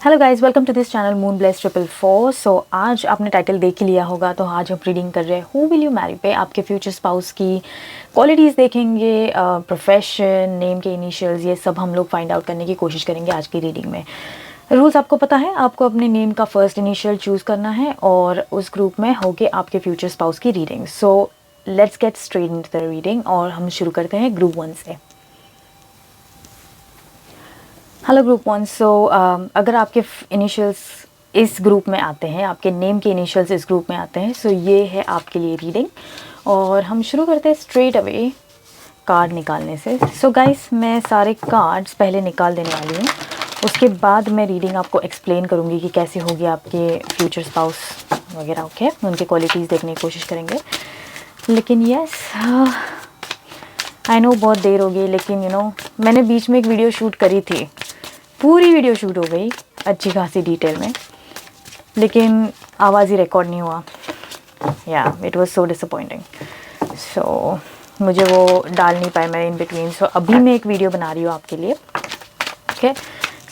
Hello guys, welcome to this channel moon bless 444। So आज आपने title देख ही लिया होगा, तो आज हम रीडिंग कर रहे हैं हु विल यू मैरी पे आपके फ्यूचर स्पाउस की क्वालिटीज़ देखेंगे, प्रोफेशन, नेम के इनिशियल्स, ये सब हम लोग फाइंड आउट करने की कोशिश करेंगे आज की रीडिंग में। रूल्स आपको पता है, आपको अपने नेम का फर्स्ट इनिशियल चूज़ करना है और उस ग्रुप में होके आपके फ्यूचर स्पाउस की reading. So let's get straight into the reading और हम शुरू करते हैं ग्रुप 1 से। Hello group 1। सो अगर आपके इनिशियल्स इस ग्रुप में आते हैं, आपके नेम के इनिशियल्स इस ग्रुप में आते हैं, सो ये है आपके लिए रीडिंग। और हम शुरू करते हैं स्ट्रेट अवे कार्ड निकालने से। सो गाइस, मैं सारे कार्ड्स पहले निकाल देने वाली हूँ, उसके बाद मैं रीडिंग आपको एक्सप्लेन करूँगी कि कैसे होगी आपके फ्यूचर स्पाउस वगैरह। ओके, उनके क्वालिटीज़ देखने की कोशिश करेंगे। लेकिन यस, आई नो बहुत देर हो गई, लेकिन मैंने बीच में एक वीडियो शूट करी थी, पूरी वीडियो शूट हो गई अच्छी खासी डिटेल में, लेकिन आवाज़ ही रिकॉर्ड नहीं हुआ। या इट वाज सो डिसअपॉइंटिंग। सो मुझे वो डाल नहीं पाई मैं इन बिटवीन। सो अभी मैं एक वीडियो बना रही हूँ आपके लिए। ओके,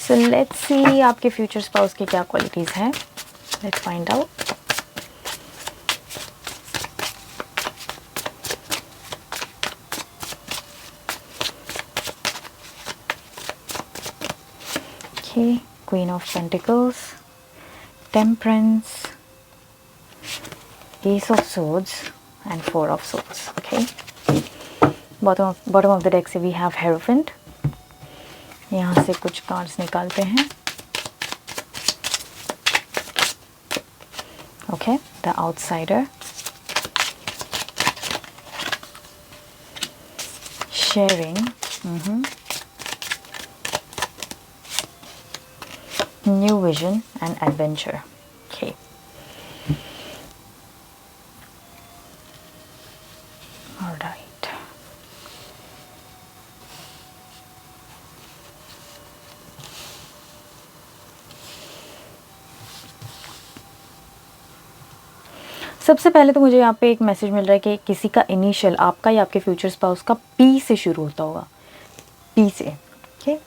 सो लेट्स सी आपके फ्यूचर स्पाउस की क्या क्वालिटीज़ हैं। Let's find out. Queen of Pentacles, Temperance, Ace of Swords and Four of Swords. Okay, bottom of the deck से we have Hierophant। यहाँ से कुछ कार्ड्स निकालते हैं। Okay, the Outsider, Sharing, New Vision and Adventure। Okay, all right। सबसे पहले तो मुझे यहाँ पे एक मैसेज मिल रहा है कि किसी का इनिशियल, आपका या आपके फ्यूचर स्पाउस का, पी से शुरू होता होगा, पी से। ओके,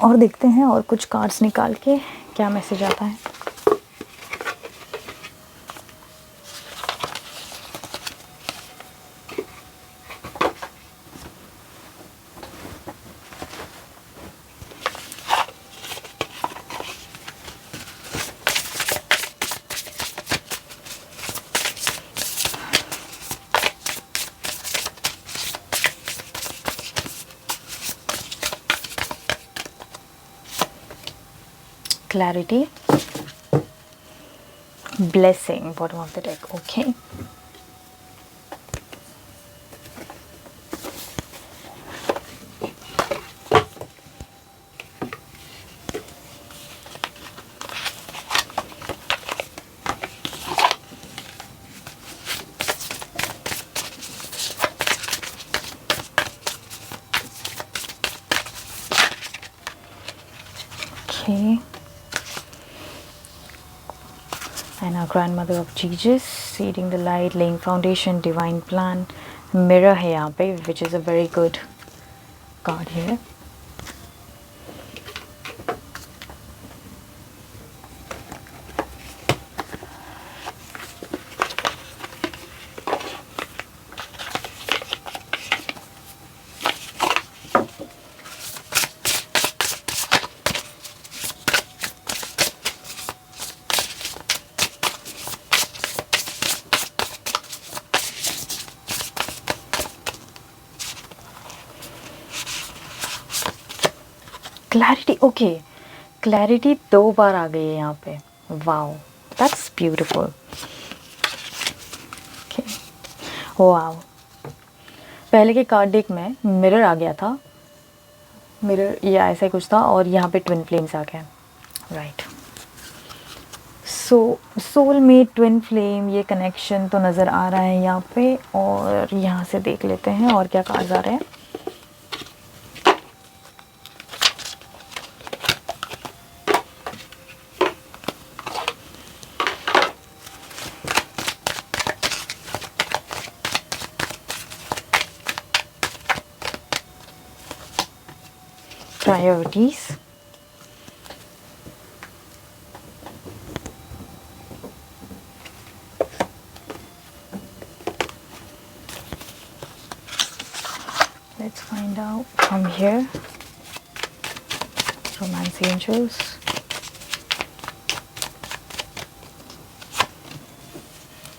और देखते हैं और कुछ कार्ड्स निकाल के क्या मैसेज आता है। Clarity, Blessing, bottom of the deck। Okay, okay, and our grandmother of Jesus, seeding the light, laying foundation, divine plan, mirror है यहाँ पे, which is a very good card here। Clarity, okay, clarity 2 बार आ गई है यहाँ पे। Wow, that's beautiful. Okay, wow, पहले के card deck में मिरर आ गया था, मिरर या ऐसा ही कुछ था, और यहाँ पे ट्विन फ्लेम्स आ गए। राइट, सो सोलमेट, ट्विन फ्लेम, ये कनेक्शन तो नज़र आ रहा है यहाँ पे। और यहाँ से देख लेते हैं और क्या कार्ड्स आ रहे हैं। Priorities, here, romance angels.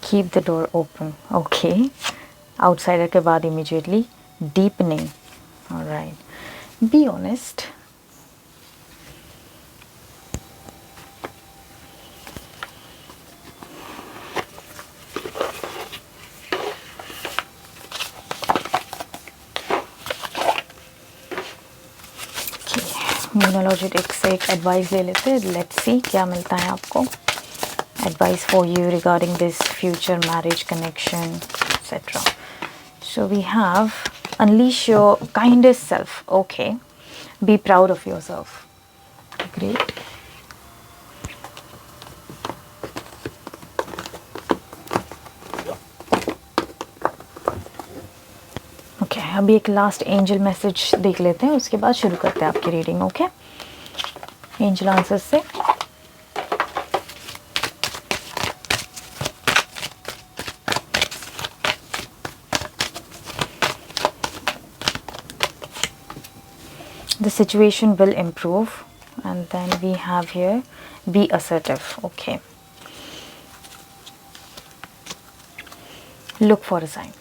Keep the door open. Okay. Outsider के बाद immediately deepening. All right. Be honest. Numerology deck से एक एडवाइस ले लेते हैं. लेट्स सी क्या मिलता है आपको. Advice for you regarding this future marriage connection etcetera. So we have unleash your kindest self. Okay. Be proud of yourself. Great. Okay, अभी एक लास्ट एंजल मैसेज देख लेते हैं, उसके बाद शुरू करते हैं आपकी रीडिंग. ओके, एंजल आंसर्स से. The situation will improve, and then we have here be assertive. Okay, look for a sign.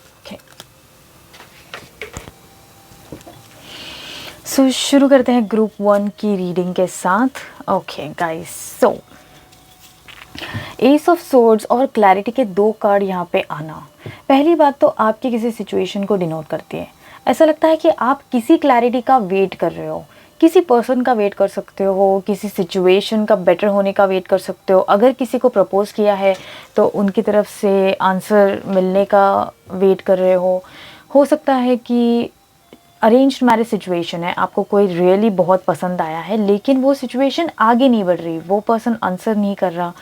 सो शुरू करते हैं ग्रुप 1 की रीडिंग के साथ. Okay guys, so S of swords और क्लैरिटी के 2 कार्ड यहाँ पे आना, पहली बात तो आपकी किसी सिचुएशन को डिनोट करती है. ऐसा लगता है कि आप किसी क्लैरिटी का वेट कर रहे हो, किसी पर्सन का वेट कर सकते हो, किसी सिचुएशन का बेटर होने का वेट कर सकते हो. अगर किसी को प्रपोज किया है तो उनकी तरफ से आंसर मिलने का वेट कर रहे हो सकता है कि अरेंज्ड मैरिज सिचुएशन है, आपको कोई रियली बहुत पसंद आया है लेकिन वो सिचुएशन आगे नहीं बढ़ रही, वो पर्सन आंसर नहीं कर रहा,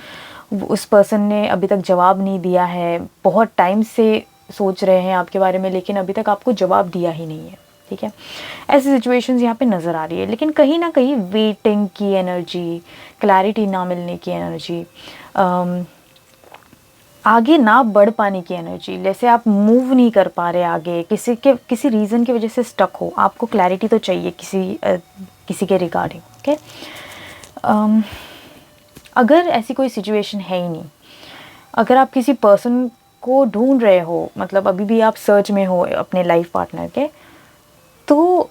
उस पर्सन ने अभी तक जवाब नहीं दिया है, बहुत टाइम से सोच रहे हैं आपके बारे में लेकिन अभी तक आपको जवाब दिया ही नहीं है. ठीक है, ऐसी सिचुएशंस यहाँ पे नज़र आ रही है. लेकिन कहीं ना कहीं वेटिंग की एनर्जी, क्लैरिटी ना मिलने की एनर्जी, आगे ना बढ़ पाने की एनर्जी, जैसे आप मूव नहीं कर पा रहे आगे, किसी रीज़न की वजह से स्टक हो. आपको क्लैरिटी तो चाहिए किसी के रिगार्डिंग. ओके, अगर ऐसी कोई सिचुएशन है ही नहीं, अगर आप किसी पर्सन को ढूंढ रहे हो, मतलब अभी भी आप सर्च में हो अपने लाइफ पार्टनर के, तो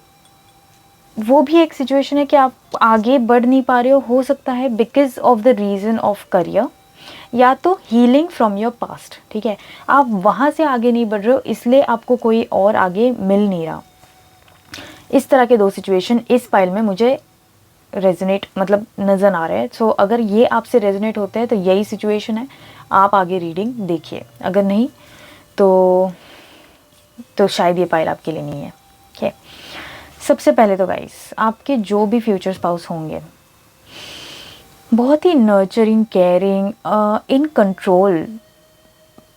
वो भी एक सिचुएशन है कि आप आगे बढ़ नहीं पा रहे हो सकता है because of the reason of career या तो हीलिंग फ्रॉम योर पास्ट. ठीक है, आप वहाँ से आगे नहीं बढ़ रहे हो इसलिए आपको कोई और आगे मिल नहीं रहा. इस तरह के 2 सिचुएशन इस फाइल में मुझे रेजोनेट मतलब नज़र आ रहे हैं. सो अगर ये आपसे रेजोनेट होते हैं तो यही सिचुएशन है, आप आगे रीडिंग देखिए. अगर नहीं तो शायद ये फाइल आपके लिए नहीं है. ठीक, सबसे पहले तो गाइस, आपके जो भी फ्यूचर स्पाउस होंगे बहुत ही nurturing, caring, in control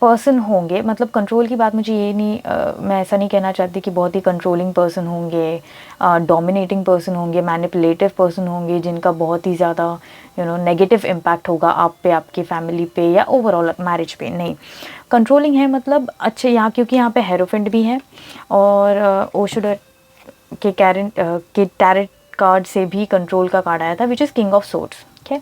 person होंगे. मतलब कंट्रोल की बात मुझे ये नहीं, मैं ऐसा नहीं कहना चाहती कि बहुत ही कंट्रोलिंग पर्सन होंगे, डोमिनेटिंग पर्सन होंगे, मैनिपुलेटिव पर्सन होंगे जिनका बहुत ही ज़्यादा नेगेटिव इम्पैक्ट होगा आप पे, आपकी फैमिली पे या ओवरऑल मैरिज पे. नहीं, कंट्रोलिंग है मतलब अच्छे यहाँ, क्योंकि यहाँ पे हेरोफेंट भी है और ओशो के टैरेट कार्ड से भी कंट्रोल का कार्ड आया था which is king of swords. ठीक है,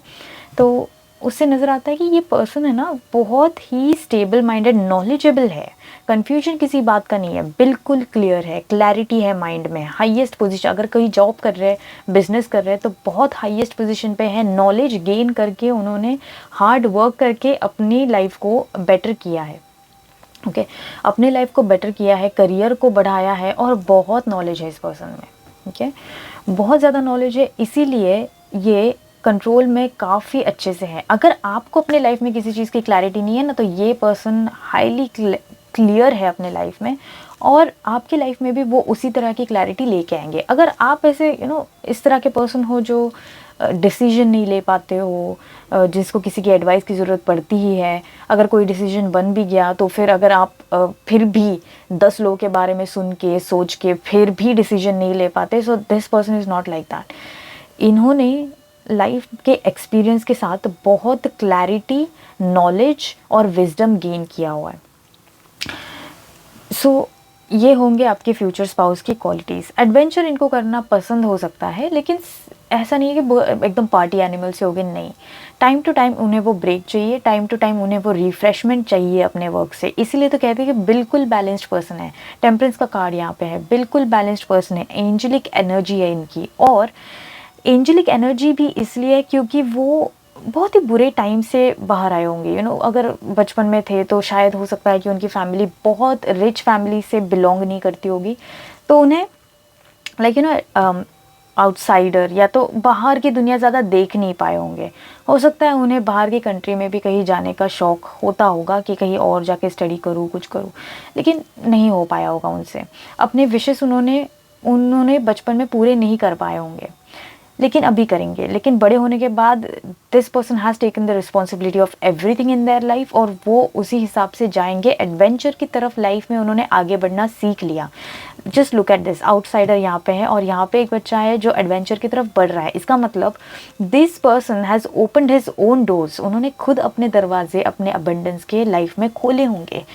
तो उससे नज़र आता है कि ये पर्सन है ना बहुत ही स्टेबल माइंडेड, नॉलेजेबल है, कन्फ्यूजन किसी बात का नहीं है, बिल्कुल क्लियर है, क्लैरिटी है माइंड में, हाईएस्ट पोजीशन. अगर कोई जॉब कर रहे हैं, बिजनेस कर रहे हैं तो बहुत हाईएस्ट पोजीशन पे है. नॉलेज गेन करके उन्होंने हार्ड वर्क करके अपनी लाइफ को बेटर किया है. ओके, अपने लाइफ को बेटर किया है, करियर को बढ़ाया है और बहुत नॉलेज है इस पर्सन में. ओके, बहुत ज़्यादा नॉलेज है, इसीलिए ये कंट्रोल में काफ़ी अच्छे से है. अगर आपको अपने लाइफ में किसी चीज़ की क्लैरिटी नहीं है ना, तो ये पर्सन हाईली क्लियर है अपने लाइफ में और आपकी लाइफ में भी वो उसी तरह की क्लैरिटी लेके आएंगे. अगर आप ऐसे इस तरह के पर्सन हो जो डिसीजन नहीं ले पाते हो, जिसको किसी की एडवाइस की ज़रूरत पड़ती ही है, अगर कोई डिसीजन बन भी गया तो फिर अगर आप फिर भी 10 लोगों के बारे में सुन के सोच के फिर भी डिसीजन नहीं ले पाते, so this person is not like that. इन्होंने लाइफ के एक्सपीरियंस के साथ बहुत क्लैरिटी, नॉलेज और विजडम गेन किया हुआ है. सो ये होंगे आपके फ्यूचर स्पाउस की क्वालिटीज़। एडवेंचर इनको करना पसंद हो सकता है, लेकिन ऐसा नहीं है कि एकदम पार्टी एनिमल से हो गए, नहीं। टाइम टू टाइम उन्हें वो ब्रेक चाहिए, टाइम टू टाइम उन्हें वो रिफ्रेशमेंट चाहिए अपने वर्क से। इसीलिए तो कहते हैं कि बिल्कुल बैलेंस्ड पर्सन है। टेम्परेंस का कार्ड यहाँ पे है, बिल्कुल बैलेंस्ड पर्सन है, एंजेलिक एनर्जी है इनकी। और एंजेलिक एनर्जी भी इसलिए है क्योंकि वो बहुत ही बुरे टाइम से बाहर आए होंगे। अगर बचपन में थे तो शायद हो सकता है कि उनकी फैमिली बहुत रिच फैमिली से बिलोंग नहीं करती होगी, तो उन्हें आउटसाइडर या तो बाहर की दुनिया ज़्यादा देख नहीं पाए होंगे। हो सकता है उन्हें बाहर की कंट्री में भी कहीं जाने का शौक़ होता होगा कि कहीं और जाके स्टडी करूँ, कुछ करूँ, लेकिन नहीं हो पाया होगा उनसे। अपने विशेस उन्होंने बचपन में पूरे नहीं कर पाए होंगे, लेकिन अभी करेंगे। लेकिन बड़े होने के बाद this person has taken the responsibility of everything in their life, और वो उसी हिसाब से जाएंगे। एडवेंचर की तरफ लाइफ में उन्होंने आगे बढ़ना सीख लिया। Just look at this, outsider यहाँ पे है और यहाँ पे एक बच्चा है जो एडवेंचर की तरफ बढ़ रहा है। इसका मतलब this person has opened his own doors. उन्होंने खुद अपने दरवाजे अपने अबंडेंस के लाइफ में खोले होंगे।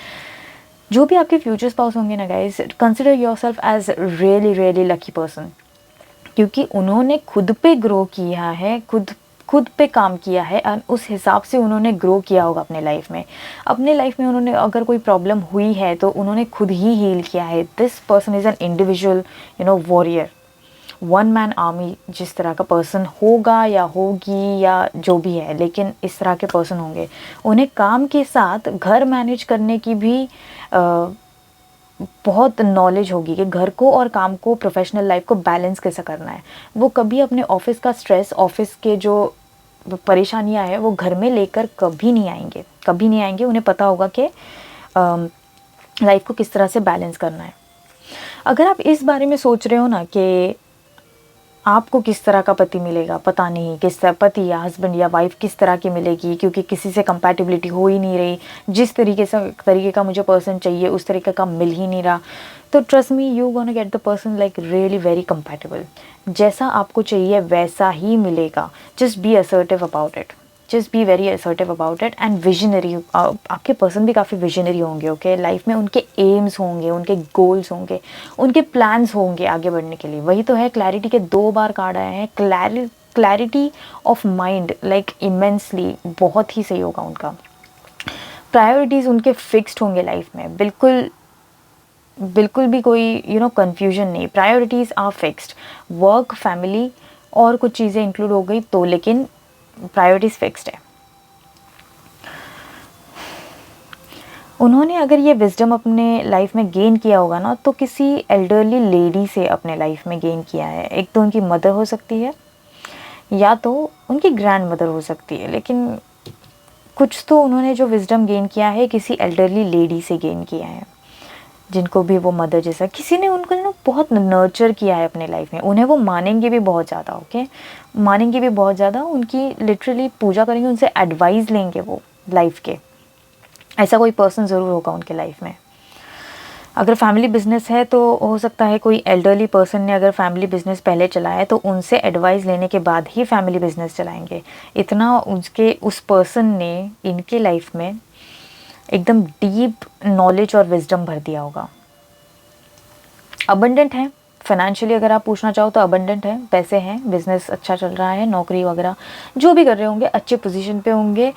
जो भी आपके फ्यूचर स्पाउस होंगे ना guys, consider yourself as really really lucky person, क्योंकि उन्होंने खुद पे ग्रो किया है, खुद पे काम किया है, और उस हिसाब से उन्होंने ग्रो किया होगा अपने लाइफ में। अपने लाइफ में उन्होंने अगर कोई प्रॉब्लम हुई है तो उन्होंने खुद ही हील किया है। This person is an individual warrior, one man army जिस तरह का पर्सन होगा या होगी या जो भी है, लेकिन इस तरह के पर्सन होंगे। उन्हें काम के साथ घर मैनेज करने की भी बहुत नॉलेज होगी कि घर को और काम को, प्रोफेशनल लाइफ को बैलेंस कैसे करना है। वो कभी अपने ऑफिस का स्ट्रेस, ऑफिस के जो परेशानियां हैं वो घर में लेकर कभी नहीं आएंगे, कभी नहीं आएंगे। उन्हें पता होगा कि लाइफ को किस तरह से बैलेंस करना है। अगर आप इस बारे में सोच रहे हो ना कि आपको किस तरह का पति मिलेगा, पता नहीं किस तरह पति या हस्बैंड या वाइफ किस तरह की मिलेगी, क्योंकि किसी से कंपैटिबिलिटी हो ही नहीं रही, जिस तरीके का मुझे पर्सन चाहिए उस तरीके का मिल ही नहीं रहा, तो trust me, you gonna get the person like really very compatible. जैसा आपको चाहिए वैसा ही मिलेगा। Just be assertive about it, just be very assertive about it and visionary. आपके पर्सन भी काफ़ी विजनरी होंगे, ओके। लाइफ में उनके एम्स होंगे, उनके गोल्स होंगे, उनके प्लान्स होंगे आगे बढ़ने के लिए। वही तो है, क्लैरिटी के 2 बार कार्ड आए हैं। Clarity of mind, like immensely, बहुत ही सही होगा उनका। प्रायोरिटीज़ उनके फिक्स्ड होंगे लाइफ में, बिल्कुल भी कोई कन्फ्यूजन नहीं। Priorities are fixed. Work, family और कुछ चीज़ें इंक्लूड हो गई तो, लेकिन प्रायोरिटीज फिक्स्ड है। उन्होंने अगर ये विजडम अपने लाइफ में गेन किया होगा ना, तो किसी एल्डरली लेडी से अपने लाइफ में गेन किया है। एक तो उनकी मदर हो सकती है या तो उनकी ग्रैंड मदर हो सकती है, लेकिन कुछ तो उन्होंने जो विजडम गेन किया है किसी एल्डरली लेडी से गेन किया है, जिनको भी वो मदर जैसा किसी ने उनको ना बहुत नर्चर किया है अपने लाइफ में। उन्हें वो मानेंगे भी बहुत ज़्यादा, ओके, मानेंगे भी बहुत ज़्यादा। उनकी लिटरली पूजा करेंगे, उनसे एडवाइस लेंगे वो लाइफ के। ऐसा कोई पर्सन ज़रूर होगा उनके लाइफ में। अगर फैमिली बिजनेस है तो हो सकता है कोई एल्डरली पर्सन ने अगर फैमिली बिजनेस पहले चलाया है तो उनसे एडवाइस लेने के बाद ही फैमिली बिजनेस चलाएंगे। इतना उस पर्सन ने इनके लाइफ में एकदम डीप नॉलेज और विजडम भर दिया होगा। अबंडेंट है फाइनेंशियली, अगर आप पूछना चाहो तो अबंडेंट है, पैसे हैं, बिजनेस अच्छा चल रहा है, नौकरी वगैरह जो भी कर रहे होंगे अच्छे पोजीशन पे होंगे,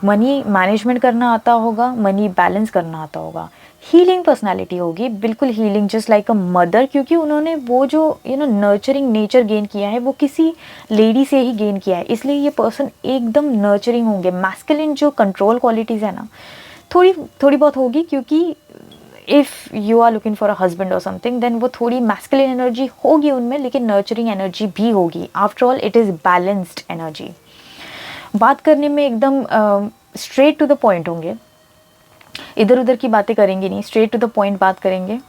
मनी मैनेजमेंट करना आता होगा, मनी बैलेंस करना आता होगा। हीलिंग पर्सनालिटी होगी, बिल्कुल healing, just like a mother, क्योंकि उन्होंने वो जो नर्चरिंग नेचर गेन किया है वो किसी लेडी से ही गेन किया है, इसलिए ये पर्सन एकदम नर्चरिंग होंगे। मैस्कुलिन जो कंट्रोल क्वालिटीज़ है ना, थोड़ी बहुत होगी, क्योंकि if you are looking for a husband और समथिंग देन वो थोड़ी मैस्कुलिन एनर्जी होगी उनमें, लेकिन नर्चरिंग एनर्जी भी होगी। After all it is balanced energy. बात करने में एकदम स्ट्रेट टू द पॉइंट होंगे, इधर उधर की बातें करेंगे नहीं, स्ट्रेट टू द पॉइंट बात करेंगे।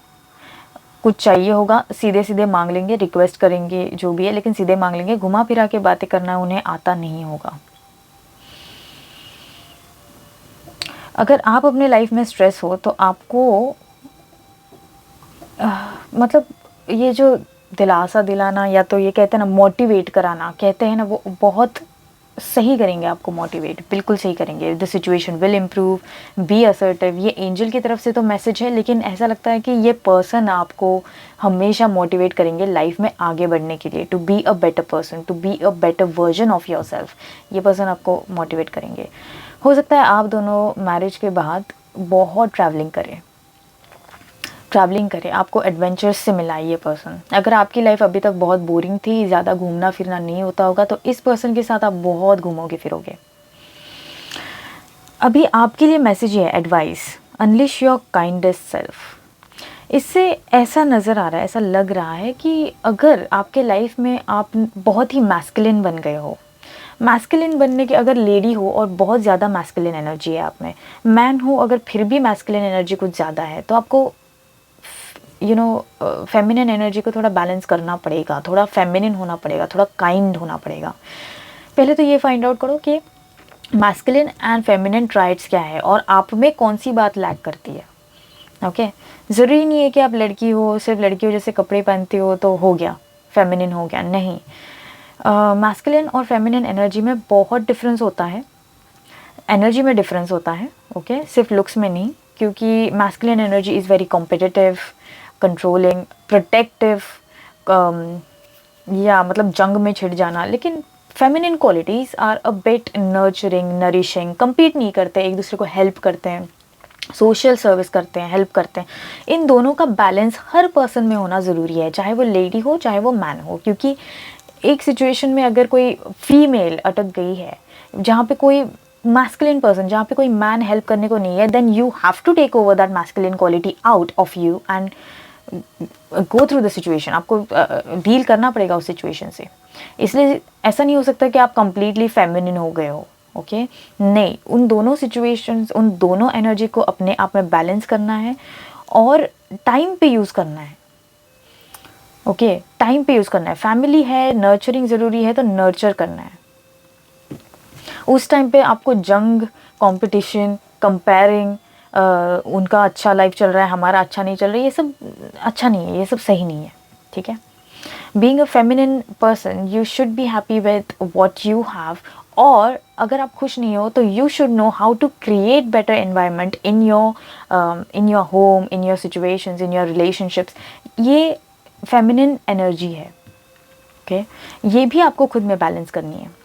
कुछ चाहिए होगा सीधे सीधे मांग लेंगे, रिक्वेस्ट करेंगे जो भी है, लेकिन सीधे मांग लेंगे। घुमा फिरा के बातें करना उन्हें आता नहीं होगा। अगर आप अपने लाइफ में स्ट्रेस हो तो आपको मतलब ये जो दिलासा दिलाना या तो ये कहते हैं ना मोटिवेट कराना, कहते हैं ना, वो बहुत सही करेंगे आपको मोटिवेट, बिल्कुल सही करेंगे। The situation will improve, be assertive, ये एंजल की तरफ से तो मैसेज है, लेकिन ऐसा लगता है कि ये पर्सन आपको हमेशा मोटिवेट करेंगे लाइफ में आगे बढ़ने के लिए, to be a better person, to be a better version of yourself. ये पर्सन आपको मोटिवेट करेंगे। हो सकता है आप दोनों मैरिज के बाद बहुत ट्रैवलिंग करें, आपको एडवेंचर्स से मिला ये पर्सन। अगर आपकी लाइफ अभी तक बहुत बोरिंग थी, ज़्यादा घूमना फिरना नहीं होता होगा, तो इस पर्सन के साथ आप बहुत घूमोगे फिरोगे। अभी आपके लिए मैसेज ये है, advice, unleash your kindest self. इससे ऐसा नज़र आ रहा है, ऐसा लग रहा है कि अगर आपके लाइफ में आप बहुत ही मैस्कुलिन बन गए हो, मैस्कुलिन बनने के, अगर लेडी हो और बहुत ज़्यादा मैस्कुलिन एनर्जी है आप में, मैन हो अगर फिर भी मैस्कुलिन एनर्जी कुछ ज़्यादा है, तो आपको फेमिनिन एनर्जी को थोड़ा बैलेंस करना पड़ेगा, थोड़ा फेमिनिन होना पड़ेगा, थोड़ा काइंड होना पड़ेगा। पहले तो ये फाइंड आउट करो कि मैस्कुलिन एंड फेमिनिन ट्राइट्स क्या है और आप में कौन सी बात लैक करती है। ओके, ज़रूरी नहीं है कि आप लड़की हो, सिर्फ लड़की हो जैसे कपड़े पहनती हो तो हो गया फेमिनिन हो गया, नहीं। मैस्कुलिन और फेमिनिन एनर्जी में बहुत डिफरेंस होता है, एनर्जी में डिफरेंस होता है। ओके, सिर्फ लुक्स में नहीं, क्योंकि masculine energy is very competitive, controlling, protective, या मतलब जंग में छिड़ जाना। लेकिन feminine qualities are a bit nurturing, nourishing, compete नहीं करते, एक दूसरे को हेल्प करते हैं, सोशल सर्विस करते हैं, हेल्प करते हैं। इन दोनों का बैलेंस हर पर्सन में होना ज़रूरी है, चाहे वो लेडी हो चाहे वो मैन हो। क्योंकि एक सिचुएशन में अगर कोई फीमेल अटक गई है, जहाँ पे कोई मैस्कुलिन पर्सन, जहाँ पे कोई मैन हेल्प करने को नहीं है, then you have to take over that masculine quality out of you and go through the situation. आपको डील करना पड़ेगा उस सिचुएशन से। इसलिए ऐसा नहीं हो सकता कि आप कंप्लीटली फेमिनिन हो गए हो। ओके, नहीं, उन दोनों सिचुएशंस, उन दोनों एनर्जी को अपने आप में बैलेंस करना है और टाइम पे यूज़ करना है। ओके, टाइम पे यूज़ करना है। फैमिली है, नर्चरिंग ज़रूरी है, तो नर्चर करना है। उस टाइम पे आपको जंग, कंपटीशन, कंपेयरिंग, उनका अच्छा लाइफ चल रहा है, हमारा अच्छा नहीं चल रहा है, ये सब अच्छा नहीं है, ये सब सही नहीं है। ठीक है, being a feminine person you should be happy with what you have. और अगर आप खुश नहीं हो तो you should know how to create better environment in your home, in your situations, in your relationships. ये फेमिनिन एनर्जी है। Okay, ये भी आपको खुद में बैलेंस करनी है।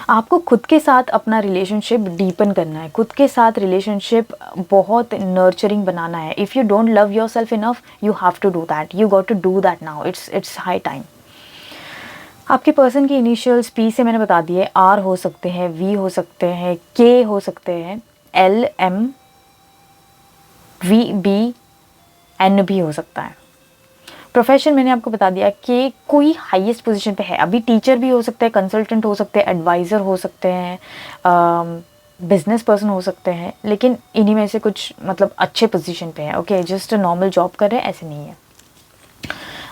आपको खुद के साथ अपना रिलेशनशिप डीपन करना है, खुद के साथ रिलेशनशिप बहुत नर्चरिंग बनाना है। If you don't love yourself enough, you have to do that, you got to do that now, it's high time. आपके पर्सन की इनिशियल्स पी से मैंने बता दिए, आर हो सकते हैं, वी हो सकते हैं, के हो सकते हैं, L, M, V, B, N भी हो सकता है। प्रोफेशन मैंने आपको बता दिया कि कोई हाईएस्ट पोजीशन पे है, अभी टीचर भी हो सकते हैं, कंसल्टेंट हो सकते हैं, एडवाइज़र हो सकते हैं, बिजनेस पर्सन हो सकते हैं, लेकिन इन्हीं में से कुछ मतलब अच्छे पोजीशन पे है। Okay, just a normal job कर रहे हैं ऐसे नहीं है।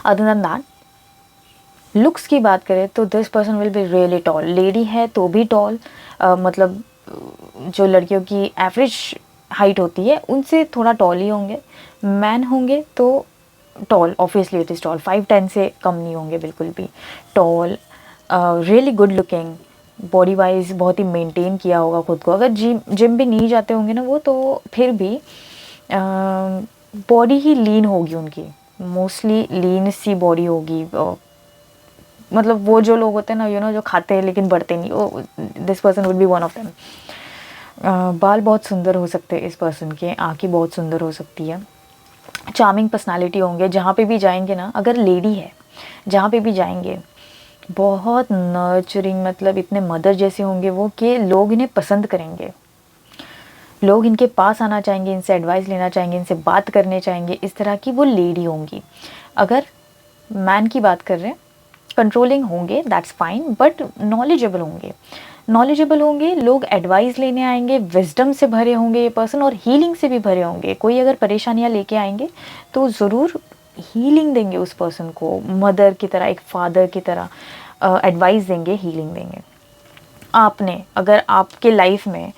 अदर देन दैट, लुक्स की बात करें तो this person will be really tall. Lady है तो भी टॉल, मतलब जो लड़कियों की एवरेज हाइट होती है उनसे थोड़ा टॉल ही होंगे। मैन होंगे तो tall, obviously it is tall, 5'10" से कम नहीं होंगे बिल्कुल भी। Tall, really good looking, body wise बहुत ही मेंटेन किया होगा खुद को। अगर जिम भी नहीं जाते होंगे ना वो, तो फिर भी बॉडी ही लीन होगी उनकी, मोस्टली लीन सी बॉडी होगी। मतलब वो जो लोग होते हैं ना, जो खाते हैं लेकिन बढ़ते नहीं, वो this person would be one of them. बाल बहुत सुंदर हो सकते हैं इस पर्सन के, आँखें बहुत सुंदर हो सकती है, चार्मिंग पर्सनालिटी होंगे। जहाँ पे भी जाएंगे ना, अगर लेडी है, जहाँ पे भी जाएंगे बहुत नर्चरिंग, मतलब इतने मदर जैसे होंगे वो कि लोग इन्हें पसंद करेंगे, लोग इनके पास आना चाहेंगे, इनसे एडवाइस लेना चाहेंगे, इनसे बात करने चाहेंगे। इस तरह की वो लेडी होंगी। अगर मैन की बात कर रहे हैं, कंट्रोलिंग होंगे, दैट्स फाइन, बट नॉलेजेबल होंगे, लोग एडवाइस लेने आएंगे, विजडम से भरे होंगे ये पर्सन, और हीलिंग से भी भरे होंगे। कोई अगर परेशानियां लेके आएंगे तो ज़रूर हीलिंग देंगे उस पर्सन को, मदर की तरह, एक फादर की तरह एडवाइस देंगे, हीलिंग देंगे। आपने अगर आपके लाइफ में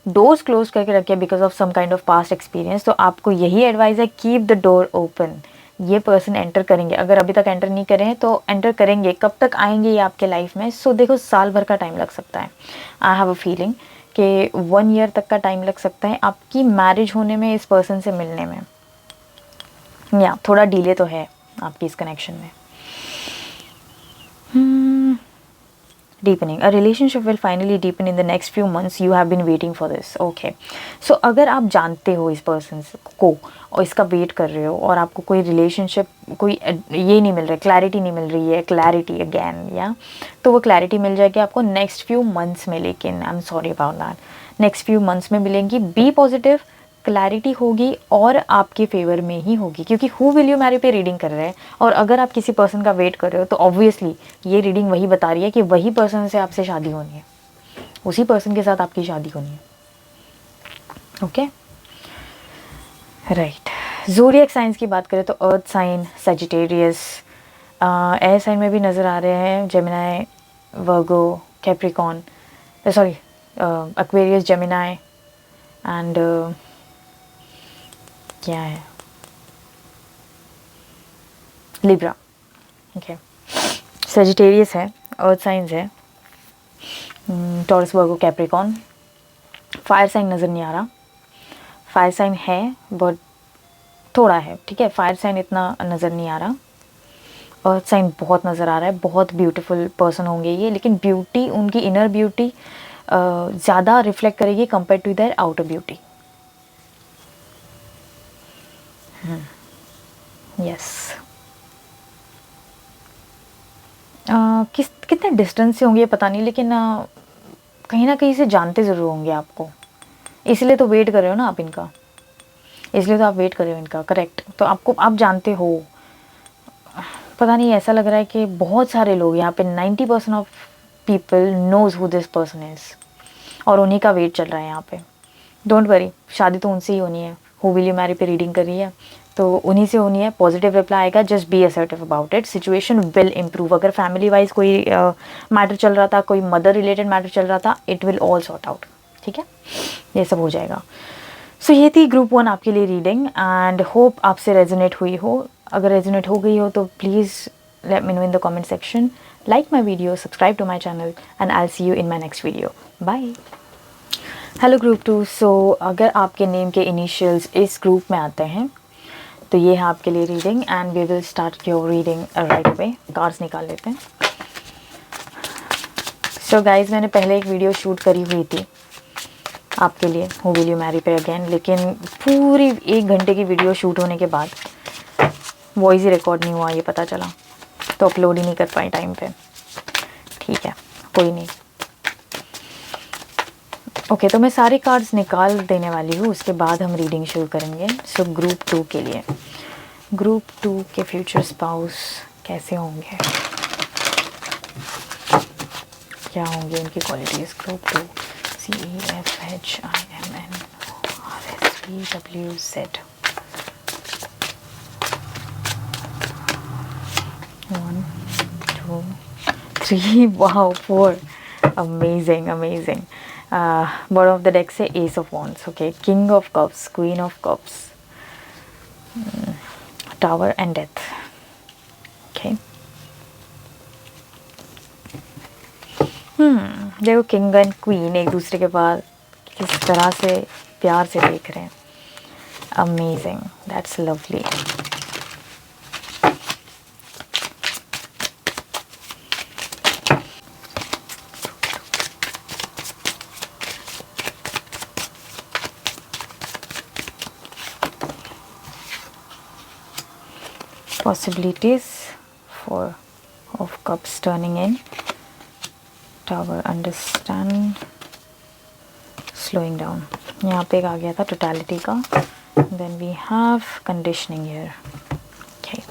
डोर्स क्लोज करके रखे because of some kind of past experience, तो आपको यही एडवाइस है, कीप द डोर ओपन, ये पर्सन एंटर करेंगे, अगर अभी तक एंटर नहीं करे हैं तो एंटर करेंगे। कब तक आएंगे ये आपके लाइफ में? सो देखो, साल भर का टाइम लग सकता है। आई हैव अ फीलिंग कि 1 ईयर तक का टाइम लग सकता है आपकी मैरिज होने में, इस पर्सन से मिलने में, या थोड़ा डिले तो है आपकी इस कनेक्शन में। Deepening. A relationship will finally deepen in the next few months. You have been waiting for this. Okay. So अगर आप जानते हो इस पर्सन को और इसका वेट कर रहे हो और आपको कोई रिलेशनशिप, कोई ये नहीं मिल रहा है, क्लैरिटी नहीं मिल रही है, क्लैरिटी अगेन, या तो वो क्लैरिटी मिल जाएगी आपको नेक्स्ट फ्यू मंथ्स में। लेकिन I am sorry about that, next few months में मिलेंगी। बी पॉजिटिव, क्लैरिटी होगी और आपके फेवर में ही होगी, क्योंकि हु विल यू मैरी पे रीडिंग कर रहे हैं। और अगर आप किसी पर्सन का वेट कर रहे हो तो ऑब्वियसली ये रीडिंग वही बता रही है कि वही पर्सन से आपसे शादी होनी है, उसी पर्सन के साथ आपकी शादी होनी है। Okay, right. ज़ोडिएक साइंस की बात करें तो earth sign Sagittarius, air sign में भी नज़र आ रहे हैं, Gemini, Virgo, Capricorn, sorry Aquarius, Gemini and क्या है, लिब्रा। ओके, सजिटेरियस है, अर्थ साइंस है, Taurus, Virgo, Capricorn. Fire sign नज़र नहीं आ रहा, फायर साइन है बट थोड़ा है, ठीक है, फायर साइन इतना नज़र नहीं आ रहा। अर्थ साइन बहुत नज़र आ रहा है, बहुत ब्यूटीफुल पर्सन होंगे ये, लेकिन ब्यूटी, उनकी इनर ब्यूटी ज़्यादा रिफ्लेक्ट करेगी compare to their outer beauty. Yes. कितने डिस्टेंस से होंगे ये पता नहीं, लेकिन कहीं ना कहीं से जानते ज़रूर होंगे आपको, इसलिए तो वेट कर रहे हो ना आप इनका, इसलिए तो आप वेट कर रहे हो इनका। करेक्ट, तो आपको, आप जानते हो, पता नहीं, ऐसा लग रहा है कि बहुत सारे लोग यहाँ पे 90% of people knows who this person is, और उन्हीं का वेट चल रहा है यहाँ पे। डोंट वरी, शादी तो उनसे ही होनी है। हु विल यू मैरी पे रीडिंग कर रही है तो उन्हीं से होनी है। पॉजिटिव रिप्लाई आएगा, just be assertive about it, situation will improve. अगर फैमिली वाइज कोई मैटर चल रहा था, कोई मदर रिलेटेड मैटर चल रहा था, it will all sort out, ठीक है, ये सब हो जाएगा। सो ये थी ग्रुप 1 आपके लिए रीडिंग, एंड होप आपसे रेजोनेट हुई हो। अगर रेजोनेट हो गई हो तो please let me know in the comment section, like my video, subscribe to my channel, and I will see you in my next video. Bye. Hello group 2। So अगर आपके नेम के इनिशियल्स इस group में आते हैं तो ये है आपके लिए reading, and we will start your reading right away. Cards निकाल लेते हैं। सो गाइज, मैंने पहले एक वीडियो शूट करी हुई थी आपके लिए, हु विल यू मैरी पे अगेन, लेकिन पूरी 1 घंटे की वीडियो शूट होने के बाद वॉइस ही रिकॉर्ड नहीं हुआ, ये पता चला, तो अपलोड ही नहीं कर पाई टाइम पे। ठीक है, कोई नहीं। ओके, तो मैं सारे कार्ड्स निकाल देने वाली हूँ, उसके बाद हम रीडिंग शुरू करेंगे। सो ग्रुप 2 के लिए, ग्रुप 2 के फ्यूचर स्पाउस कैसे होंगे, क्या होंगे इनकी qualities. Group 2, CEFHIMNRSVWZ। 1 2 3, wow, 4, amazing, amazing. Bottom of the deck say Ace of Wands, okay, King of Cups, Queen of Cups, Tower and Death, okay. देखो, किंग एंड क्वीन एक दूसरे के पास किस तरह से प्यार से देख रहे हैं। Amazing, that's lovely. Possibilities, 4 of Cups turning in, Tower, understand, slowing down। यहाँ पे एक आ गया था totality का, then we have conditioning here, okay।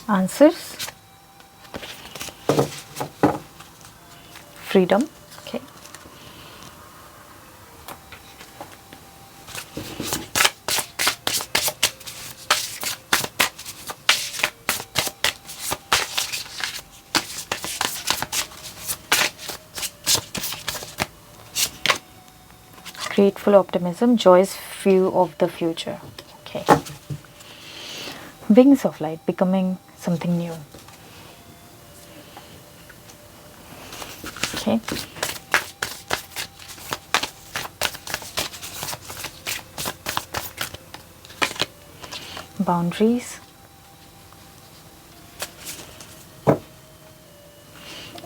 Answers, freedom. Okay. Grateful optimism, joyous view of the future. Okay. Wings of light, becoming something new. Okay. Boundaries.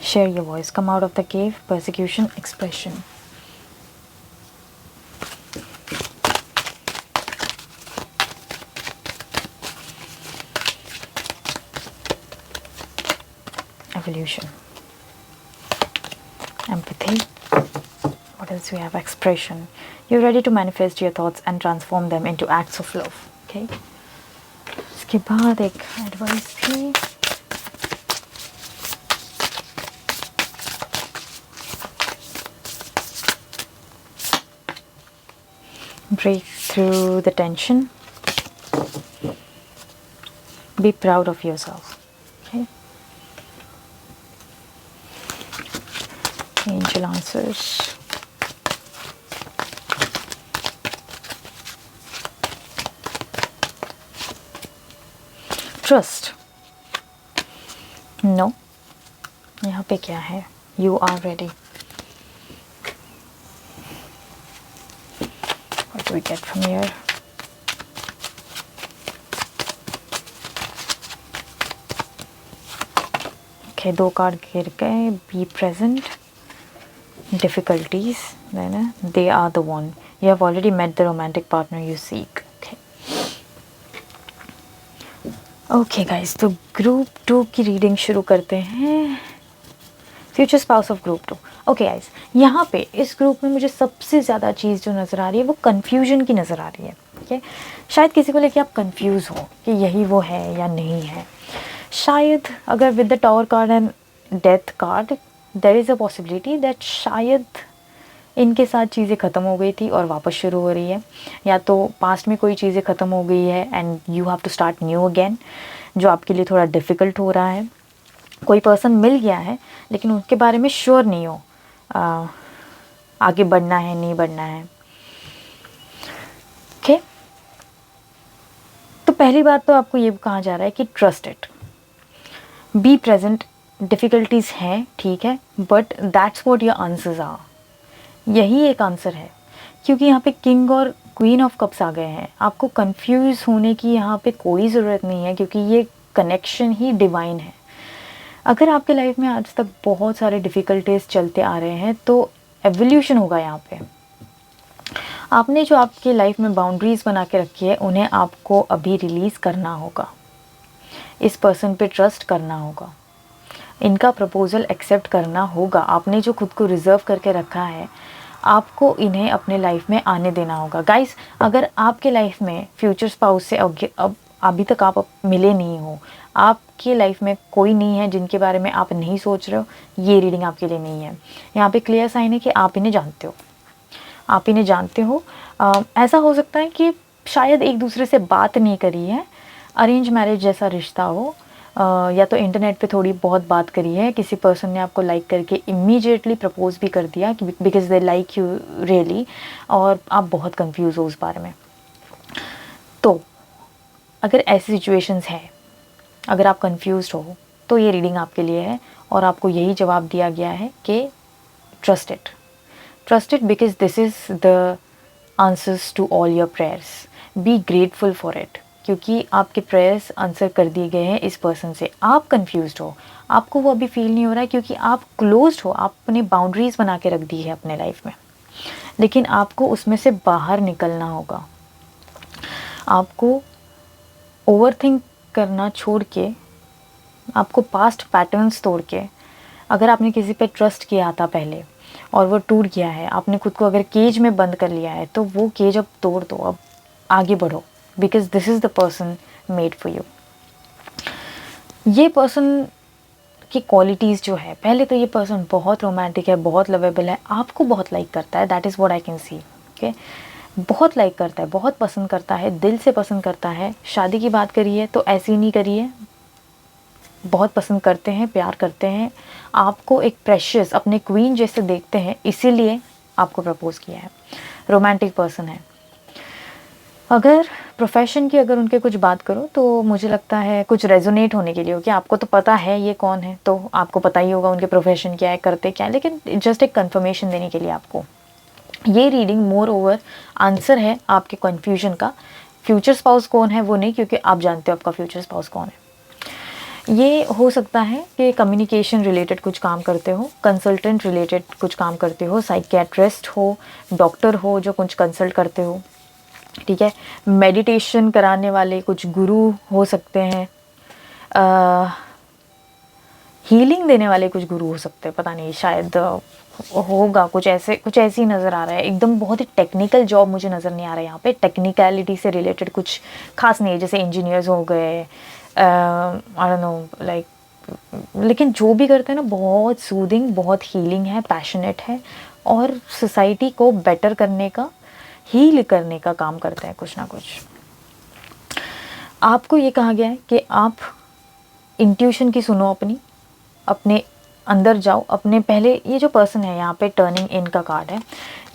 Share your voice, come out of the cave, persecution, expression. Evolution. Empathy. What else we have? Expression. You're ready to manifest your thoughts and transform them into acts of love. Okay. इसके बाद एक advice थी. Break through the tension. Be proud of yourself. Okay. Angel answers. Trust. No. यहाँ पे क्या है? You are ready. What do we get from here? Okay, 2 card गिर गए. Be present. Difficulties, then they are the one. You have already met the romantic partner you seek. Okay. Okay guys, तो group 2 की reading शुरू करते हैं. Future spouse of group 2. Okay guys, यहाँ पे इस ग्रुप में मुझे सबसे ज़्यादा चीज़ जो नज़र आ रही है वो कन्फ्यूजन की नज़र आ रही है. ठीक है. शायद किसी को लेके आप कंफ्यूज हो कि यही वो है या नहीं है. शायद अगर with the tower card and death card there is a possibility that शायद इनके साथ चीज़ें ख़त्म हो गई थी और वापस शुरू हो रही है, या तो पास्ट में कोई चीज़ें ख़त्म हो गई है and you have to start new again, जो आपके लिए थोड़ा डिफ़िकल्ट हो रहा है. कोई पर्सन मिल गया है लेकिन उनके बारे में श्योर नहीं हो आगे बढ़ना है नहीं बढ़ना है. ओके. तो पहली बात तो आपको ये कहा जा रहा है कि trust it, be present. Difficulties हैं, ठीक है, but that's what your answers are. यही एक आंसर है, क्योंकि यहाँ पे किंग और क्वीन ऑफ कप्स आ गए हैं. आपको कंफ्यूज होने की यहाँ पे कोई ज़रूरत नहीं है, क्योंकि ये कनेक्शन ही डिवाइन है. अगर आपके लाइफ में आज तक बहुत सारे डिफ़िकल्टीज चलते आ रहे हैं तो एवोल्यूशन होगा यहाँ पे. आपने जो आपके लाइफ में बाउंड्रीज़ बना के रखी है उन्हें आपको अभी रिलीज़ करना होगा. इस पर्सन पे ट्रस्ट करना होगा, इनका प्रपोज़ल एक्सेप्ट करना होगा. आपने जो खुद को रिज़र्व करके रखा है आपको इन्हें अपने लाइफ में आने देना होगा. गाइस, अगर आपके लाइफ में फ्यूचर स्पाउस से अब अभी तक आप मिले नहीं हो, आपके लाइफ में कोई नहीं है जिनके बारे में आप नहीं सोच रहे हो, ये रीडिंग आपके लिए नहीं है. यहाँ पे क्लियर साइन है कि आप इन्हें जानते हो, आप इन्हें जानते हो. ऐसा हो सकता है कि शायद एक दूसरे से बात नहीं करी है, अरेंज मैरिज जैसा रिश्ता हो, या तो इंटरनेट पे थोड़ी बहुत बात करी है, किसी पर्सन ने आपको लाइक करके इमीडिएटली प्रपोज भी कर दिया because they like you really, और आप बहुत कंफ्यूज हो उस बारे में. तो अगर ऐसी सिचुएशंस है, अगर आप कंफ्यूज हो तो ये रीडिंग आपके लिए है. और आपको यही जवाब दिया गया है कि trust it because this is the answers to all your prayers. Be grateful for it, क्योंकि आपके प्रेयर्स आंसर कर दिए गए हैं इस पर्सन से. आप कंफ्यूज्ड हो, आपको वो अभी फील नहीं हो रहा है क्योंकि आप क्लोज्ड हो, आपने बाउंड्रीज़ बना के रख दी है अपने लाइफ में, लेकिन आपको उसमें से बाहर निकलना होगा. आपको ओवरथिंक करना छोड़ के, आपको पास्ट पैटर्न्स तोड़ के, अगर आपने किसी पे ट्रस्ट किया था पहले और वो टूट गया है, आपने खुद को अगर केज में बंद कर लिया है, तो वो केज अब तोड़ दो, अब आगे बढ़ो, because this is the person made for you. ये पर्सन आपकी क्वालिटीज़ जो है, पहले तो ये पर्सन बहुत रोमांटिक है, बहुत लवेबल है, आपको बहुत लाइक करता है, that is what I can see. Okay, बहुत लाइक करता है, बहुत पसंद करता है, दिल से पसंद करता है। शादी की बात करिए तो ऐसी नहीं करिए, बहुत पसंद करते हैं, प्यार करते हैं, आपको एक प्रेशियस अपने क्वीन जैसे देखते हैं, इसीलिए आपको प्रपोज किया है। रोमांटिक पर्सन है। अगर प्रोफेशन की अगर उनके कुछ बात करो तो मुझे लगता है कुछ रेजोनेट होने के लिए हो कि आपको तो पता है ये कौन है, तो आपको पता ही होगा उनके प्रोफेशन क्या है, करते क्या है, लेकिन जस्ट एक कंफर्मेशन देने के लिए आपको ये रीडिंग मोर ओवर आंसर है आपके कन्फ्यूजन का। फ्यूचर स्पाउस कौन है वो नहीं, क्योंकि आप जानते हो आपका फ्यूचर स्पाउस कौन है। ये हो सकता है कि कम्युनिकेशन रिलेटेड कुछ काम करते हो, कंसल्टेंट रिलेटेड कुछ काम करते हो, साइकियाट्रिस्ट हो, डॉक्टर हो जो कुछ कंसल्ट करते हो, ठीक है। मेडिटेशन कराने वाले कुछ गुरु हो सकते हैं, हीलिंग देने वाले कुछ गुरु हो सकते हैं, पता नहीं शायद होगा कुछ ऐसे, कुछ ऐसी नज़र आ रहा है। एकदम बहुत ही टेक्निकल जॉब मुझे नज़र नहीं आ रहा है यहाँ पे, टेक्निकलिटी से रिलेटेड कुछ खास नहीं है, जैसे इंजीनियर्स हो गए, आई डोंट नो लाइक, लेकिन जो भी करते हैं ना बहुत सूदिंग, बहुत हीलिंग है, पैशनेट है और सोसाइटी को बेटर करने का, हील करने का काम करते हैं कुछ ना कुछ। आपको ये कहा गया है कि आप इंट्यूशन की सुनो, अपने अंदर जाओ, अपने पहले ये जो पर्सन है यहाँ पे टर्निंग इन का कार्ड है,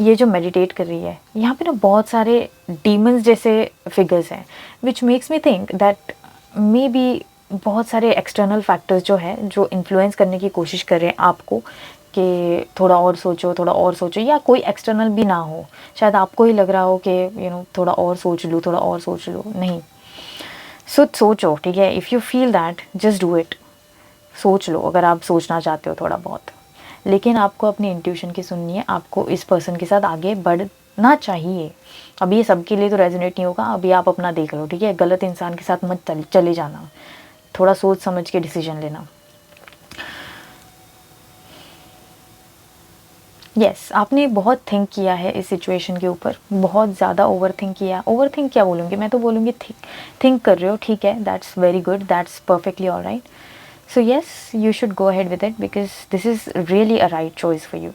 ये जो मेडिटेट कर रही है यहाँ पे ना बहुत सारे डीमंस जैसे फिगर्स हैं, which makes me think that may be बहुत सारे एक्सटर्नल फैक्टर्स जो है जो इन्फ्लुएंस करने की कोशिश कर रहे हैं आपको कि थोड़ा और सोचो, थोड़ा और सोचो, या कोई एक्सटर्नल भी ना हो, शायद आपको ही लग रहा हो कि यू नो थोड़ा और सोच लूँ, थोड़ा और सोच लूँ, नहीं, सोचो, ठीक है। If you feel that just do it, सोच लो अगर आप सोचना चाहते हो थोड़ा बहुत, लेकिन आपको अपनी इंट्यूशन की सुननी है, आपको इस पर्सन के साथ आगे बढ़ना चाहिए। अभी ये सबके लिए तो रेजोनेट नहीं होगा, अभी आप अपना देख लो, ठीक है। गलत इंसान के साथ मत चले जाना, थोड़ा सोच समझ के डिसीजन लेना। यस, आपने बहुत थिंक किया है इस सिचुएशन के ऊपर, बहुत ज़्यादा ओवर थिंक किया। ओवर थिंक क्या बोलूँगी मैं, तो बोलूँगी थिंक कर रहे हो, ठीक है, that's very good, that's perfectly alright. So yes, you should go ahead with it because this is really a right choice for you.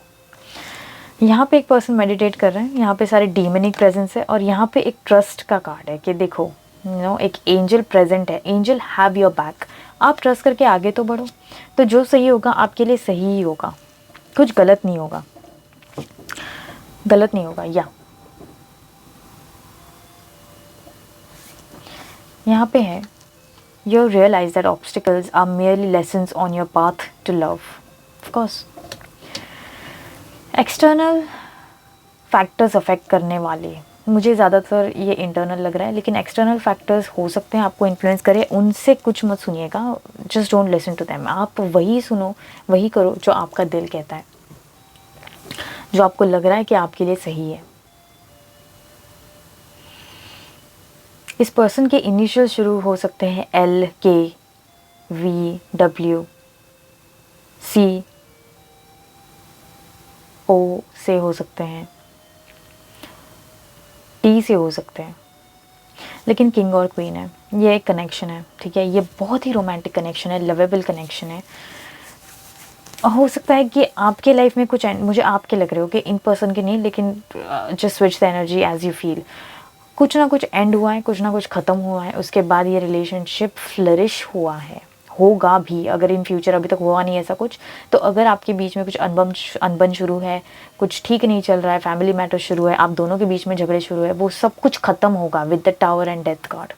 यहाँ पे एक पर्सन मेडिटेट कर रहे हैं, यहाँ पे सारे डीमनिक प्रेजेंस है और यहाँ पे एक ट्रस्ट का कार्ड है कि देखो एक एंजल प्रेजेंट है, एंजल हैव योर बैक। आप ट्रस्ट करके आगे तो बढ़ो, तो जो सही होगा आपके लिए सही ही होगा, कुछ गलत नहीं होगा, गलत नहीं होगा। या यहाँ पे है, you realize that obstacles are merely lessons on your path to love. Of course, external factors affect करने वाले, मुझे ज़्यादातर ये इंटरनल लग रहा है, लेकिन एक्सटर्नल फैक्टर्स हो सकते हैं आपको इन्फ्लुएंस करें, उनसे कुछ मत सुनिएगा, just don't listen to them. आप वही सुनो, वही करो जो आपका दिल कहता है, जो आपको लग रहा है कि आपके लिए सही है। इस पर्सन के इनिशियल शुरू हो सकते हैं LKVW, CO से हो सकते हैं, T से हो सकते हैं, लेकिन किंग और क्वीन है, ये एक कनेक्शन है, ठीक है। ये बहुत ही रोमांटिक कनेक्शन है, लवेबल कनेक्शन है। हो सकता है कि आपके लाइफ में कुछ एंड, मुझे आपके लग रहे हो कि इन पर्सन के नहीं, लेकिन just switch the energy as you feel, कुछ ना कुछ एंड हुआ है, कुछ ना कुछ ख़त्म हुआ है, उसके बाद ये रिलेशनशिप फ्लरिश हुआ है, होगा भी अगर इन फ्यूचर, अभी तक हुआ नहीं ऐसा कुछ। तो अगर आपके बीच में कुछ अनबन शुरू है, कुछ ठीक नहीं चल रहा है, फैमिली मैटर शुरू है, आप दोनों के बीच में झगड़े शुरू है, वो सब कुछ ख़त्म होगा with the tower and death card,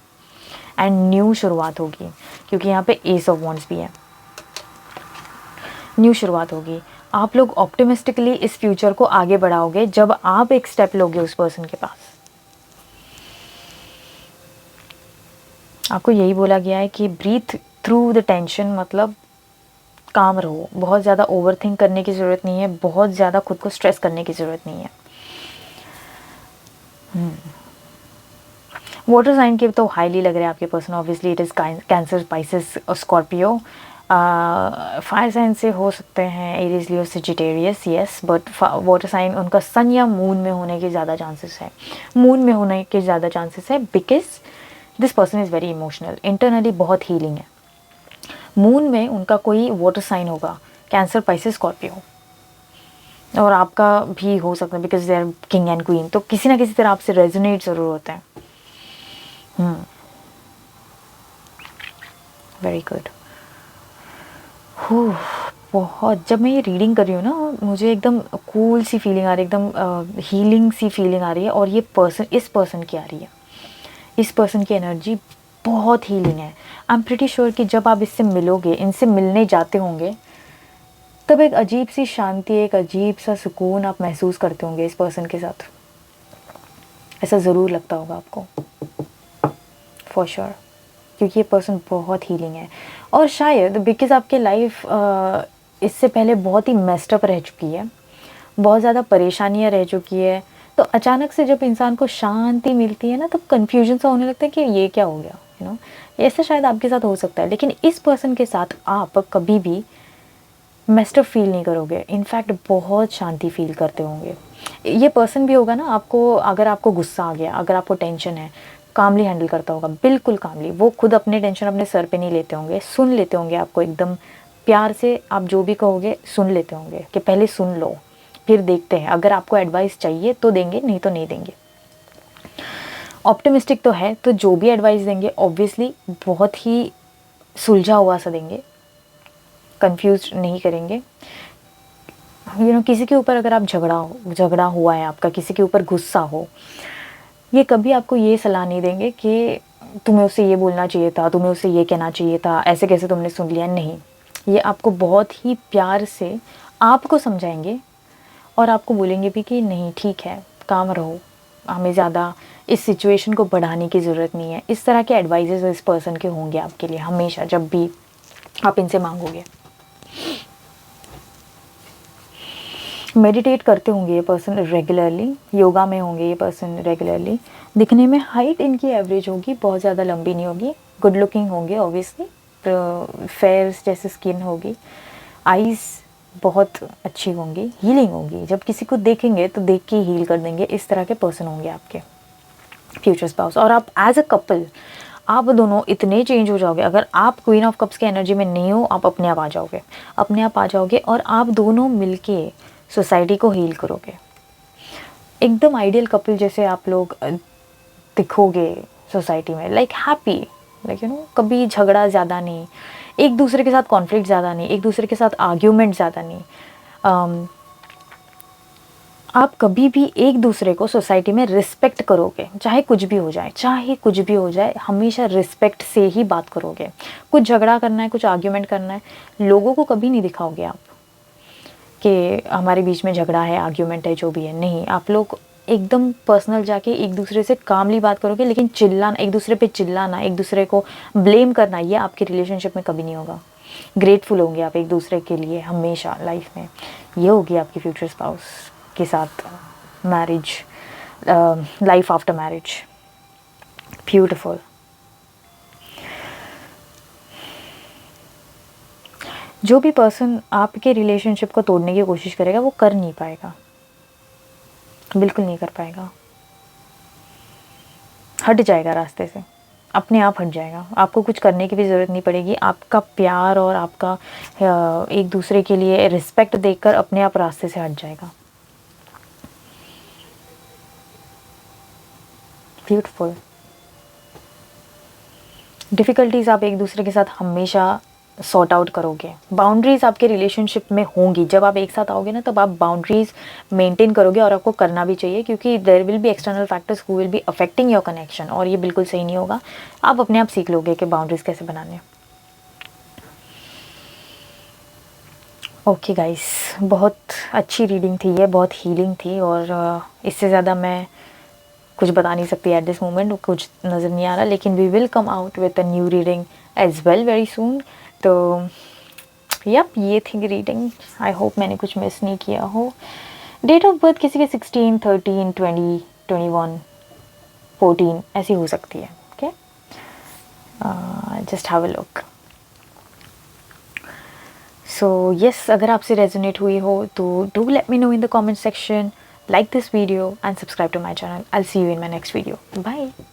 and new शुरुआत होगी, क्योंकि यहाँ पे एस ऑफ वॉन्ड्स भी है। न्यू शुरुआत होगी, आप लोग ऑप्टिमिस्टिकली इस फ्यूचर को आगे बढ़ाओगे जब आप एक स्टेप लोगे उस पर्सन के पास। आपको यही बोला गया है कि ब्रीथ थ्रू द टेंशन, मतलब काम रहो, बहुत ज़्यादा ओवर थिंक करने की ज़रूरत नहीं है, बहुत ज़्यादा खुद को स्ट्रेस करने की ज़रूरत नहीं है। वाटर साइन के तो हाईली लग रहा है आपके person, obviously it is Cancer, Pisces और स्कॉर्पियो। फायर साइन से हो सकते हैं Aries, Leo, Sagittarius, yes, but water sign उनका सन या मून में होने के ज़्यादा चांसेस है, मून में होने के ज़्यादा चांसेस है, because this person is very emotional, internally बहुत हीलिंग है, मून में उनका कोई वाटर साइन होगा, कैंसर, पाइसेस, स्कॉर्पियो, और आपका भी हो सकता है because they are king and queen, तो किसी ना किसी तरह आपसे रेजोनेट ज़रूर होता है। Very good. बहुत, जब मैं ये रीडिंग कर रही हूँ ना, मुझे एकदम कूल सी फीलिंग आ रही है, एकदम हीलिंग सी फीलिंग आ रही है, और ये पर्सन, इस पर्सन की आ रही है, इस पर्सन की एनर्जी बहुत हीलिंग है। आई एम प्रिटी श्योर कि जब आप इससे मिलोगे, इनसे मिलने जाते होंगे, तब एक अजीब सी शांति, एक अजीब सा सुकून आप महसूस करते होंगे इस पर्सन के साथ। ऐसा ज़रूर लगता होगा आपको, फॉर श्योर, क्योंकि ये पर्सन बहुत हीलिंग है। और शायद बिकॉज आपके लाइफ इससे पहले बहुत ही मेस्टअप रह चुकी है, बहुत ज़्यादा परेशानियाँ रह चुकी है, तो अचानक से जब इंसान को शांति मिलती है ना, तब कन्फ्यूजन सा होने लगता है कि ये क्या हो गया, यू नो। ऐसा शायद आपके साथ हो सकता है, लेकिन इस पर्सन के साथ आप कभी भी मेस्टअप फील नहीं करोगे, इनफैक्ट बहुत शांति फील करते होंगे। ये पर्सन भी होगा ना आपको, अगर आपको गुस्सा आ गया, अगर आपको टेंशन है, कामली हैंडल करता होगा, बिल्कुल कामली। वो खुद अपने टेंशन अपने सर पे नहीं लेते होंगे, सुन लेते होंगे आपको एकदम प्यार से, आप जो भी कहोगे सुन लेते होंगे कि पहले सुन लो फिर देखते हैं, अगर आपको एडवाइस चाहिए तो देंगे, नहीं तो नहीं देंगे। ऑप्टिमिस्टिक तो है, तो जो भी एडवाइस देंगे ऑब्वियसली बहुत ही सुलझा हुआ सा देंगे, कंफ्यूज नहीं करेंगे। यू नो, किसी के ऊपर अगर आप झगड़ा हुआ है आपका, किसी के ऊपर गुस्सा हो, ये कभी आपको ये सलाह नहीं देंगे कि तुम्हें उससे ये बोलना चाहिए था, तुम्हें उससे ये कहना चाहिए था, ऐसे कैसे तुमने सुन लिया। नहीं, ये आपको बहुत ही प्यार से आपको समझाएंगे, और आपको बोलेंगे भी कि नहीं ठीक है, काम रहो, हमें ज़्यादा इस सिचुएशन को बढ़ाने की ज़रूरत नहीं है। इस तरह के एडवाइजेस इस पर्सन के होंगे आपके लिए हमेशा, जब भी आप इनसे मांगोगे। मेडिटेट करते होंगे ये पर्सन रेगुलरली, योगा में होंगे ये पर्सन रेगुलरली। दिखने में हाइट इनकी एवरेज होगी, बहुत ज़्यादा लंबी नहीं होगी, गुड लुकिंग होंगे ऑब्वियसली, फेयर्स जैसे स्किन होगी, आइज़ बहुत अच्छी होंगी, हीलिंग होगी, जब किसी को देखेंगे तो देख के हील कर देंगे, इस तरह के पर्सन होंगे आपके फ्यूचर स्पाउस। और आप एज अ कपल, आप दोनों इतने चेंज हो जाओगे, अगर आप क्वीन ऑफ कप्स की एनर्जी में नहीं हो, आप अपने आप आ जाओगे, अपने आप आ जाओगे, और आप दोनों मिलके सोसाइटी को हील करोगे। एकदम आइडियल कपल जैसे आप लोग दिखोगे सोसाइटी में, like happy, like you know, कभी झगड़ा ज़्यादा नहीं, एक दूसरे के साथ कॉन्फ्लिक्ट ज़्यादा नहीं, एक दूसरे के साथ आर्ग्यूमेंट ज़्यादा नहीं। आप कभी भी एक दूसरे को सोसाइटी में रिस्पेक्ट करोगे, चाहे कुछ भी हो जाए, चाहे कुछ भी हो जाए, हमेशा रिस्पेक्ट से ही बात करोगे। कुछ झगड़ा करना है, कुछ आर्ग्यूमेंट करना है, लोगों को कभी नहीं दिखाओगे आप कि हमारे बीच में झगड़ा है, आर्ग्यूमेंट है, जो भी है। नहीं, आप लोग एकदम पर्सनल जाके एक दूसरे से कामली बात करोगे, लेकिन चिल्लाना, एक दूसरे पे चिल्लाना, एक दूसरे को ब्लेम करना, ये आपकी रिलेशनशिप में कभी नहीं होगा। ग्रेटफुल होंगे आप एक दूसरे के लिए हमेशा लाइफ में। ये होगी आपकी फ्यूचर स्पाउस के साथ marriage, life after marriage. Beautiful. जो भी पर्सन आपके रिलेशनशिप को तोड़ने की कोशिश करेगा, वो कर नहीं पाएगा, बिल्कुल नहीं कर पाएगा, हट जाएगा रास्ते से, अपने आप हट जाएगा। आपको कुछ करने की भी ज़रूरत नहीं पड़ेगी, आपका प्यार और आपका एक दूसरे के लिए रिस्पेक्ट देखकर अपने आप रास्ते से हट जाएगा। ब्यूटीफुल। डिफ़िकल्टीज़ आप एक दूसरे के साथ हमेशा सॉर्ट आउट करोगे। बाउंड्रीज़ आपके रिलेशनशिप में होंगी, जब आप एक साथ आओगे ना, तब आप बाउंड्रीज़ मेंटेन करोगे, और आपको करना भी चाहिए, क्योंकि there will be external factors who will be affecting your connection, और ये बिल्कुल सही नहीं होगा। आप अपने आप सीख लोगे कि बाउंड्रीज़ कैसे बनाने। ओके गाइस, बहुत अच्छी रीडिंग थी ये, बहुत हीलिंग थी, और इससे ज़्यादा मैं कुछ बता नहीं सकती एट दिस मोमेंट, कुछ नज़र नहीं आ रहा, लेकिन we will come out with a new reading as well very soon. तो यप, ये थी रीडिंग। आई होप मैंने कुछ मिस नहीं किया हो। डेट ऑफ बर्थ किसी के 16, 13, 20, 21, 14 ऐसी हो सकती है। Okay, just have a look. So yes, अगर आपसे रेजोनेट हुई हो तो do let me know in the comment section, like this video and subscribe to my channel. I'll see you in my next video. Bye.